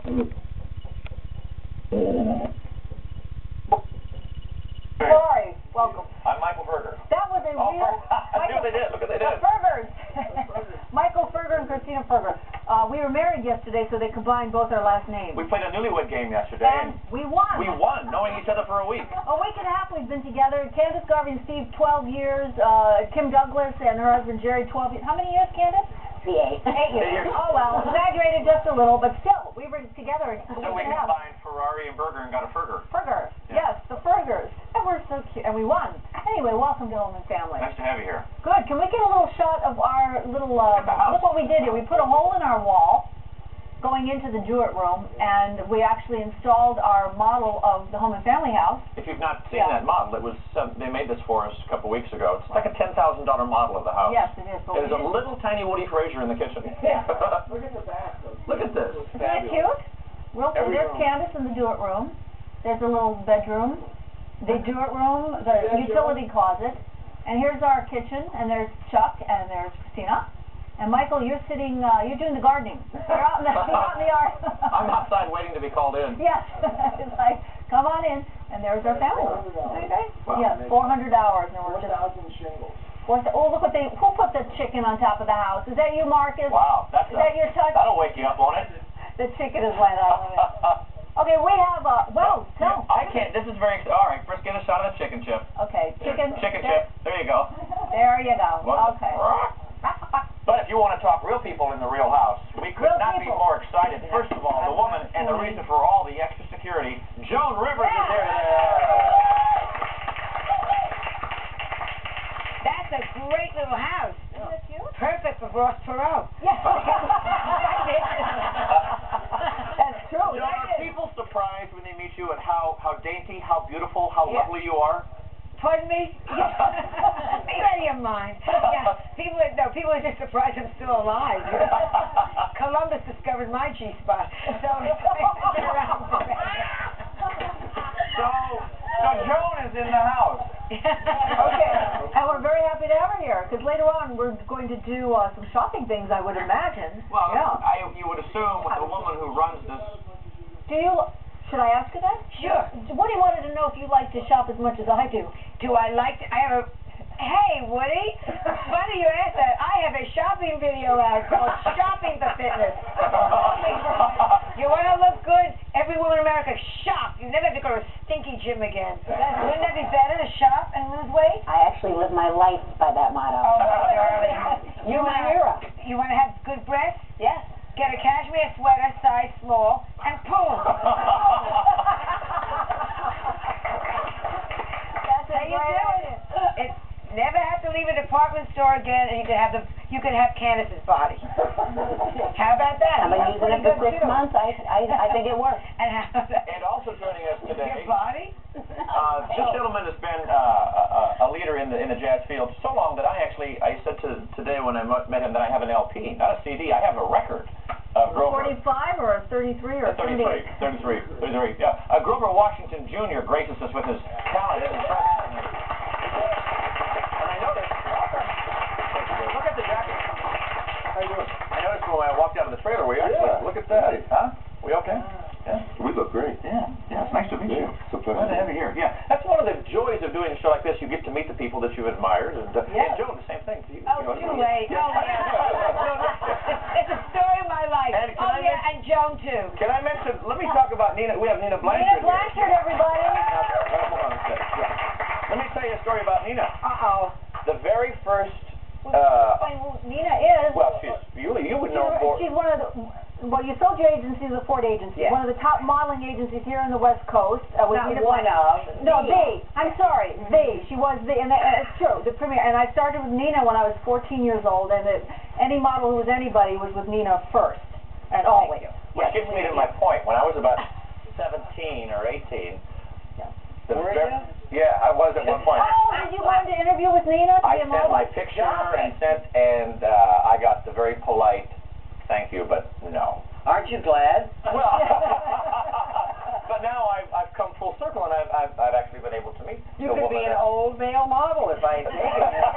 Sorry, welcome. I'm Michael Berger. That was a real... See what they did. Look what they did. The Fergers. Michael Ferger and Cristina Ferrare. We were married yesterday, so they combined both our last names. We played a newlywed game yesterday. And we won. We won, knowing each other for a week. A week and a half we've been together. Candace Garvey and Steve, 12 years. Kym Douglas and her husband Jerry, 12 years. How many years, Candace? 8 years. Oh, well, exaggerated just a little, but still, we were together. So we combined Ferrari and Berger and got a Ferger. Ferger. Yeah. Yes, the Fergers. And we're so cute. And we won. Anyway, welcome to Home and Family. Nice to have you here. Good. Can we get a little shot of our little, look what we did here. We put a hole in our wall going into the Jewett room, and we actually installed our model of the Home and Family house. If you've not seen that model, it was they made this for us a couple weeks ago. It's like a $10,000 model of the house. Yes, it is. There's a little tiny Woody Fraser in the kitchen. Yeah. Look at the back. Look at this. Isn't that cute? Real cool. There's Candace in the Jewett room. There's a little bedroom. The Jewett room, the utility closet. And here's our kitchen, and there's Chuck, and there's Cristina. And Michael, you're sitting, you're doing the gardening. You're out in the yard. I'm outside waiting to be called in. Yes. It's like, come on in. And there's our family. Okay? Wow. Yeah, 400 hours. And we're 4,000 shingles. Oh, look what who put the chicken on top of the house? Is that you, Marcus? Wow. Is that your touch? That'll wake you up, won't it? The chicken is wet. I love it. Okay, we have, no. I can't, this is very, all right, first get a shot of the chicken chip. Okay, chicken chip. There you go. There you go. Okay. But if you want to talk real people in the real house, we could not be more excited. First of all, the woman and the reason for all the extra security, Joan Rivers is here today. That's a great little house. Isn't that cute? Perfect for Ross Perot. Yes. That's true. Joan, are people surprised when they meet you at how dainty, how beautiful, how lovely you are? Pardon me? Ready of mine. Yeah. People are just surprised I'm still alive. Columbus discovered my G-spot. So it's been around forever. So Joan is in the house. Okay. And we're very happy to have her here, because later on we're going to do some shopping things, I would imagine. Well, yeah. you would assume with the woman who runs this. Should I ask you that? Sure. Woody wanted to know if you like to shop as much as I do. Do I like to? I have a... Hey, Woody. Funny you asked that. I have a shopping video out called Shopping for Fitness. You want to look good? Every woman in America, shop. You never have to go to a stinky gym again. Wouldn't that be better to shop and lose weight? I actually live my life by that motto. Oh, my darling. You're my hero. You want to have good breasts? Yes. Get a cashmere sweater, size small, and boom. That's how you do it. It's never have to leave a department store again, and you can have Candace's body. How about that? I've been using it for 6 months. I think it works. And also joining us today, your body? this gentleman has been a leader in the jazz field so long that I said today when I met him that I have an LP, not a CD. I have a record. Grover. 45 or 33 or 33. Yeah. Grover Washington Jr. graces us with his talent and his presence. And I noticed. Look at the jacket. How you doing? I noticed when I walked out of the trailer, look at that. Huh? We okay? Yeah. We look great. Yeah, it's nice to meet you. It's a pleasure. Glad to have you here. Yeah, that's one of the joys of doing a show like this. You get to meet the people that you've admired, and Joan, the same thing. Too late. It's a story of my life. And Joan too. Can I mention? Let me talk about Nina. We have Nina Blanchard. Nina Blanchard, everybody. Hold on a second. Yeah. Let me tell you a story about Nina. The very first. Nina is. Well, you would know more. She's one of the. Well, you sold your agency to the Ford Agency, one of the top modeling agencies here on the West Coast. Not one of. No, I'm sorry, She was and it's true, the premier. And I started with Nina when I was 14 years old, and any model who was anybody was with Nina first, and always. Which gets me to my point. When I was about 17 or 18, I was at one point. Oh, did you go into interview with Nina? I sent my picture and I got the very polite thank you, but no. Aren't you glad? Well, but now I've come full circle, and I've actually been able to meet. You could be an old male model if I had taken you.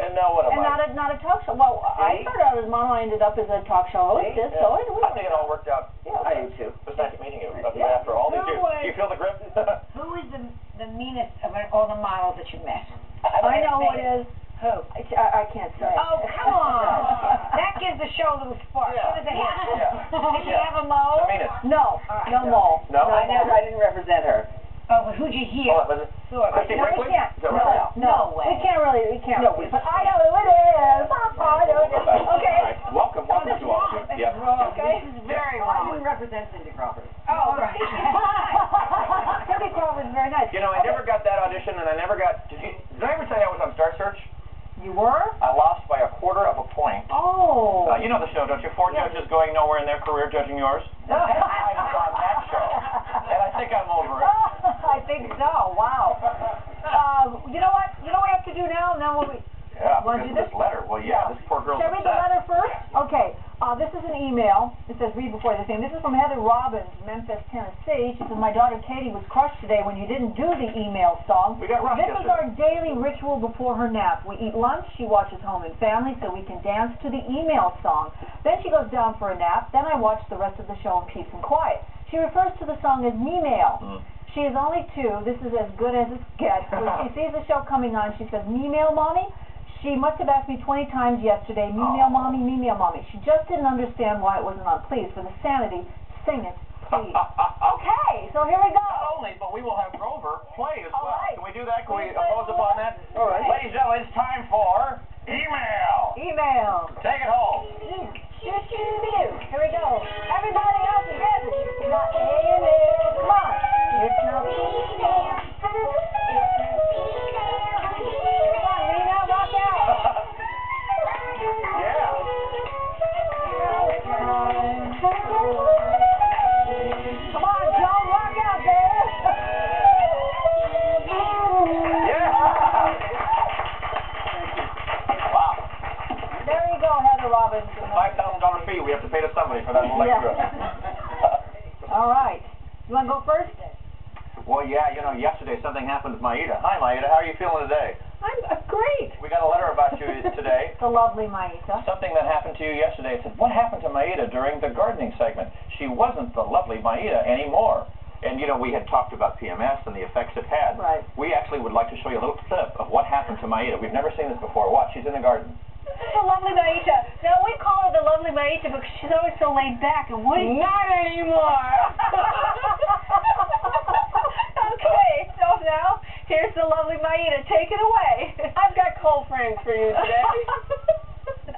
And now what am I? Not a talk show. Well, I started out as a model. I ended up as a talk show hostess. So I think it all worked out. Yeah, I do too. that you met? I know who it is. Who? I can't say. Oh, come on. That gives the show a little spark. Yeah. Give us a hint. Yeah. Did she have a mole? No, no mole. No? I didn't represent her. Oh, but who'd you hear? Oh, was it? Christy No, Brinkley? we can't. Is that right? No way. We can't really. No, But I know who it is. I know who it is. Okay. All right. Welcome to all of you. Yeah. Okay. This is very I wrong. didn't represent Cindy Crawford. Oh, right. Cindy Crawford's very nice. You know, I never got that audition, and I never got. Did I ever tell you I was on Star Search? You were? I lost by 1/4 of a point. Oh. You know the show, don't you? 4 judges going nowhere in their career judging yours. I was on that show, and I think I'm over it. I think so. Wow. You know what? You know what we have to do now? Now we'll Yeah, wanna because do of this letter. Well, yeah, this poor girl's Shall I read the upset. letter first? Okay. This is an email. It says, read before the thing. This is from Heather Robbins, Memphis, Tennessee. She says, my daughter Katie was crushed today when you didn't do the email song. We got rushed This is yesterday. our daily ritual before her nap. We eat lunch. She watches Home and Family so we can dance to the email song. Then she goes down for a nap. Then I watch the rest of the show in peace and quiet. She refers to the song as me-mail. She is only 2. This is as good as it gets. When she sees the show coming on, she says, me-mail, Mommy? She must have asked me 20 times yesterday, me-mail, Mommy, me-mail, Mommy. She just didn't understand why it wasn't on. Please, for the sanity, sing it, please. Okay, so here we go. Not only, but we will have Grover play as well. right. Can we do that? Can we Please play oppose the upon that? All right. Ladies and gentlemen, it's time for email. Email. Take it home. Here we go. Everybody else together. It's not email. Come on. It's not email. Come on, Lena, rock out. Yeah. Come on, Joan, rock out there. Yeah. Wow. There you go, Heather Robbins. $5,000 fee we have to pay to somebody for that little extra. All right. You want to go first? Well, yeah, you know, yesterday something happened with Mayita. Hi, Mayita. How are you feeling today? I'm great. We got a letter about you today. The lovely Mayita. Something that happened to you yesterday. It said, what happened to Mayita during the gardening segment? She wasn't the lovely Mayita anymore. And, you know, we had talked about PMS and the effects it had. Right. We actually would like to show you a little clip of what happened to Mayita. We've never seen this before. Watch, she's in the garden. The lovely Mayita. Now, we call her the lovely Mayita because she's always so laid back and Woody. Not anymore. Okay, so now, here's the lovely Mayita. Take it away. I've got cold frames for you today.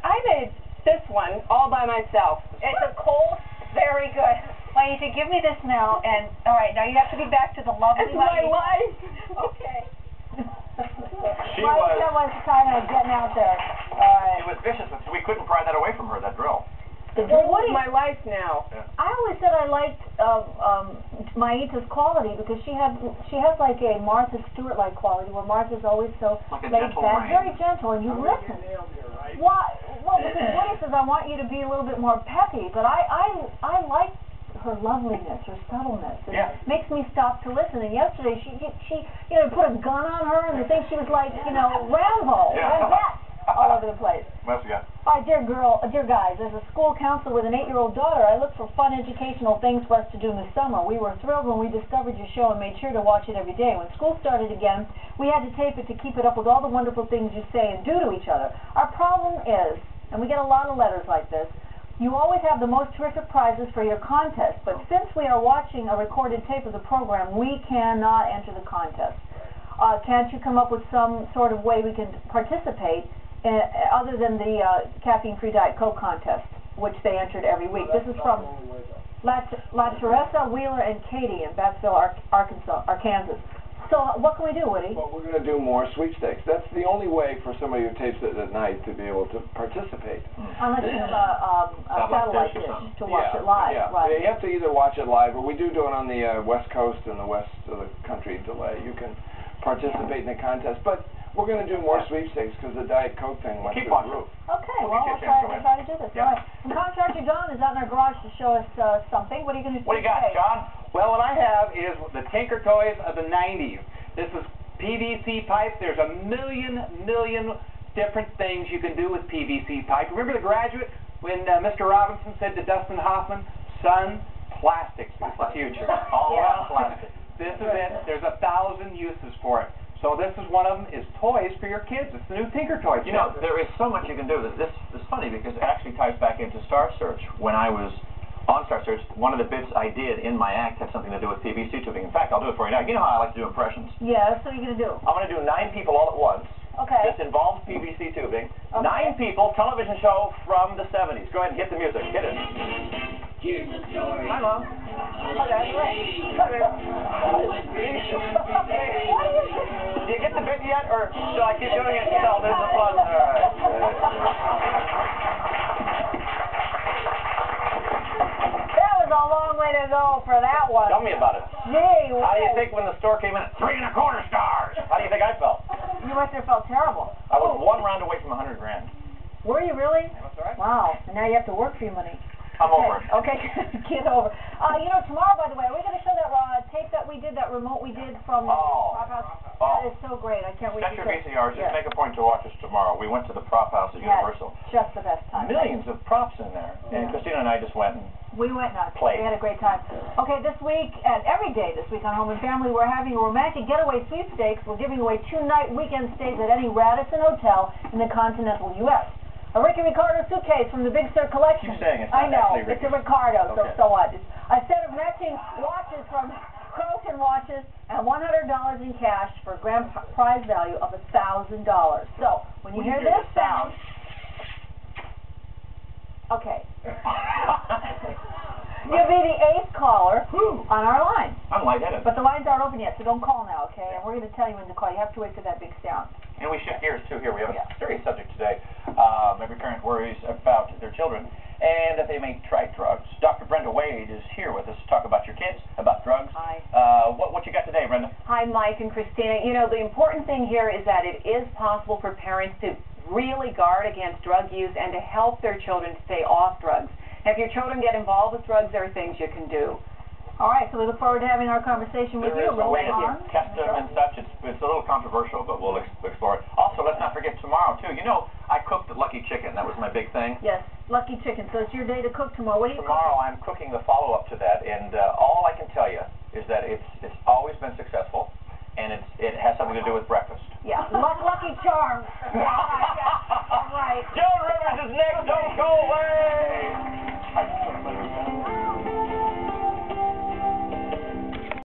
I made this one all by myself. It's a cold, very good. Mayita, give me this now, and, all right, now you have to be back to the lovely It's my Mayita. life. Okay. She Mayita was kind of getting out there. She was vicious, but we couldn't pry that away from her, that drill. Well, Woody, my life now. Yeah. I always said I liked Mayita's quality because she has like a Martha Stewart-like quality where Martha's always so Like a laid gentle back, rain. very gentle, and you listen. Why? Well, because Woody says I want you to be a little bit more peppy, but I like her loveliness, her subtleness. It makes me stop to listen. And yesterday she you know, put a gun on her and I think she was like, you know, Rambo, Rambette, all over the place. What else you got? All right, dear guys, as a school counselor with an 8-year-old daughter, I look for fun educational things for us to do in the summer. We were thrilled when we discovered your show and made sure to watch it every day. When school started again, we had to tape it to keep it up with all the wonderful things you say and do to each other. Our problem is, and we get a lot of letters like this, you always have the most terrific prizes for your contest, but since we are watching a recorded tape of the program, we cannot enter the contest. Can't you come up with some sort of way we can participate other than the caffeine-free Diet Coke contest, which they entered every week? This is from La Teresa, Wheeler, and Katie in Battsville, Arkansas. So what can we do, Woody? Well, we're going to do more sweepstakes. That's the only way for somebody who tapes it at night to be able to participate. Unless you have a satellite dish to watch it live. Yeah, Right. you have to either watch it live, or we do it on the West Coast and the west of the country delay. You can participate in the contest, but we're going to do more sweepstakes because the Diet Coke thing went through the roof. Okay, well, we'll try to do this. All right. And Contractor John is out in our garage to show us something. What are you going to do What do you got, today? John? Well, what I have is the Tinker Toys of the 90s. This is PVC pipe. There's a million different things you can do with PVC pipe. Remember The Graduate when Mr. Robinson said to Dustin Hoffman, son, plastics is the future. All about plastic. This is it. There's 1,000 uses for it. So this is one of them, is toys for your kids. It's the new Tinker Toy. You know, there is so much you can do. This is funny because it actually ties back into Star Search. When I was on Star Search, one of the bits I did in my act had something to do with PVC tubing. In fact, I'll do it for you now. You know how I like to do impressions. Yes, what are you going to do? I'm going to do 9 people all at once. Okay. This involves PVC tubing. Okay. 9 people, television show from the 70s. Go ahead and hit the music. Hit it. Here's the story. Hi, Mom. Okay, wait. Do you get the bit yet, or shall I keep doing it until there's applause? All right. That was a long way to go for that one. Tell me about it. Gee, How do you think when the store came in at 3.25 stars? How do you think I felt? You must have felt terrible. I was 1 round away from $100,000. Were you really? That's all right. Wow. And now you have to work for your money. I'm over it. Okay, get over. You know, tomorrow, by the way, are we going to show that tape that we did, that remote we did from the prop house? That is so great. I can't wait Set to your VCRs. Just make a point to watch us tomorrow. We went to the prop house at Universal. Just the best time. Millions of props in there. And Cristina and I just went and we went nuts. played. We had a great time. Okay, this week, and every day this week on Home and Family, we're having a romantic getaway sweepstakes. We're giving away 2-night weekend stays at any Radisson hotel in the continental U.S. A Ricky Ricardo suitcase from the Big Sur collection. Keep saying it's I not know, actually it's Ricky. a Ricardo, Okay. so what? A set of matching watches from Croton Watches and $100 in cash for a grand prize value of $1,000. So, when you hear this sound, okay. You'll be the 8th caller on our line. I'm lightheaded. But the lines aren't open yet, so don't call now, okay? And we're going to tell you when to call. You have to wait for that big sound. And we shift gears, too, here. We have a serious subject today. Every parent worries about their children and that they may try drugs. Dr. Brenda Wade is here with us to talk about your kids, about drugs. Hi. What you got today, Brenda? Hi, Mike and Cristina. You know, the important thing here is that it is possible for parents to really guard against drug use and to help their children stay off drugs. And if your children get involved with drugs, there are things you can do. All right, so we look forward to having our conversation with you. There is a way to test them and such. It's a little controversial, but we'll explore it. Also, let's not forget tomorrow, too. You know, I cooked the Lucky Chicken. That was my big thing. Yes, Lucky Chicken. So it's your day to cook tomorrow. What do you Tomorrow I'm cooking the follow-up to that, and all I can tell you is that it's always been successful, and it has something to do with breakfast. Yeah, Lucky Charms. Yeah, all right. Joan Rivers is next. Don't go away.